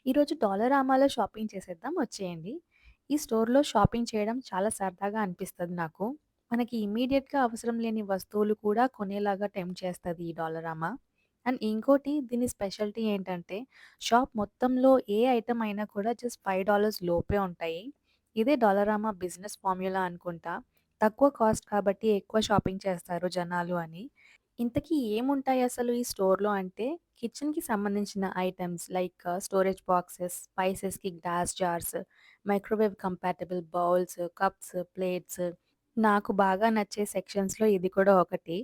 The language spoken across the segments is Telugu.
ఈరోజు డాలరామాలో షాపింగ్ చేసేద్దాం వచ్చేయండి. ఈ స్టోర్‌లో షాపింగ్ చేయడం చాలా సరదాగా అనిపిస్తది నాకు. మనకి ఇమ్మీడియేట్‌గా అవసరం లేని వస్తువులు కూడా కొనేలాగా టెంప్ట్ చేస్తది ఈ డాలరామా. అండ్ ఇంకోటి దీని స్పెషాలిటీ ఏంటంటే షాప్ మొత్తంలో ఏ ఐటెమ్ అయినా కూడా జస్ట్ $5 లోపే ఉంటాయి. ఇదే డాలరామా బిజినెస్ ఫార్మ్యులా అనుకుంటా. తక్కువ కాస్ట్ కాబట్టి ఎక్కువ షాపింగ్ చేస్తారు జనాలు అని. ఇంతకీ ఏముంటాయసలు ఈ స్టోర్‌లో అంటే, కిచెన్‌కి సంబంధించిన ఐటెమ్స్ లైక్ స్టోరేజ్ బాక్సెస్, స్పైసెస్‌కి glass jars, microwave compatible bowls, cups, plates. నాకు బాగా నచ్చే సెక్షన్స్‌లో ఇది కూడా ఒకటి.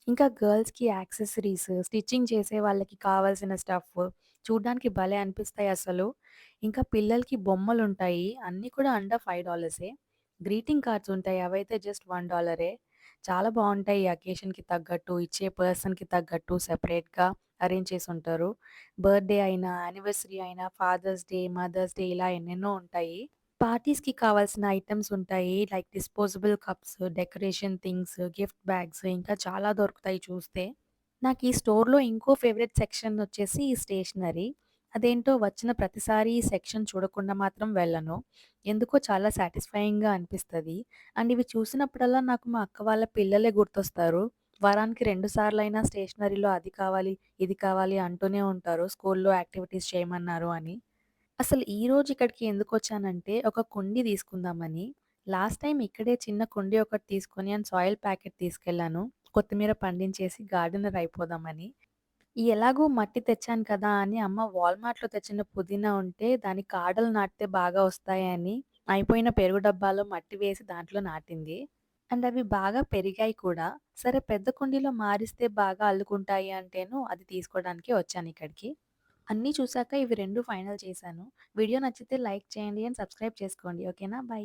ఇంకా గర్ల్స్‌కి యాక్సెసరీస్, స్టిచ్చింగ్ చేసే వాళ్ళకి కావాల్సిన స్టఫ్ చూడ్డానికి భలే అనిపిస్తాయసలు. ఇంకా పిల్లలకి బొమ్మలుంటాయి. అన్నీ కూడా అండర్ $5 గ్రీటింగ్ కార్డ్స్ ఉంటాయి. అవైతే జస్ట్ $1 చాలా బావుంటాయి. ఈ అకేషన్‌కి తగ్గట్టు, ఇచ్చే పర్సన్‌కి తగ్గట్టు సెపరేట్‌గా అరేంజ్ చేసుంటారు. బర్త్‌డే అయినా, యానివర్సరీ అయినా, ఫాదర్స్ డే, మదర్స్ డే ఇలా ఎన్నెన్నో ఉంటాయి. పార్టీస్‌కి కావాల్సిన ఐటెమ్స్ ఉంటాయి. Like disposable cups, decoration things, gift bags ఇంకా చాలా దొరుకుతాయి చూస్తే. నాకు ఈ స్టోర్‌లో ఇంకో ఫేవరెట్ సెక్షన్ వచ్చేసి ఈ స్టేషనరీ. అదేంటో వచ్చిన ప్రతిసారి ఈ సెక్షన్ చూడకుండా మాత్రం వెళ్ళను. ఎందుకో చాలా సాటిస్ఫైయింగ్‌గా అనిపిస్తది. అండ్ ఇవి చూసినప్పుడల్లా నాకు మా అక్క వాళ్ళ పిల్లలే గుర్తొస్తారు. వారానికి 2 సార్లయినా స్టేషనరీలో అది కావాలి, ఇది కావాలి అంటూనే ఉంటారు. స్కూల్‌లో యాక్టివిటీస్ చేయమన్నారు అని. అసలు ఈరోజు ఇక్కడికి ఎందుకొచ్చానంటే, ఒక కుండీ తీసుకుందామని. లాస్ట్ టైమ్ ఇక్కడే చిన్న కుండీ ఒకటి తీసుకొని అండ్ సాయిల్ ప్యాకెట్ తీసుకెళ్ళాను. కొత్తిమీర పండించేసి గార్డెనర్ అయిపోదామని. ఎలాగో మట్టి తెచ్చాను కదా అని అమ్మ వాల్మార్ట్‌లో తెచ్చిన పుదీనా ఉంటే దాని కాడలు నాటితే బాగా వస్తాయని అయిపోయిన పెరుగు డబ్బాలో మట్టి వేసి దాంట్లో నాటింది. అండ్ అవి బాగా పెరిగాయి కూడా. సరే పెద్ద కుండీలో మారిస్తే బాగా అల్లుకుంటాయి అంటేను అది తీసుకోవడానికే వచ్చానిక్కడికి. అన్నీ చూసాక ఇవి 2 ఫైనల్ చేశాను. వీడియో నచ్చితే లైక్ చేయండి అండ్ సబ్స్క్రైబ్ చేసుకోండి. ఓకేనా? బై.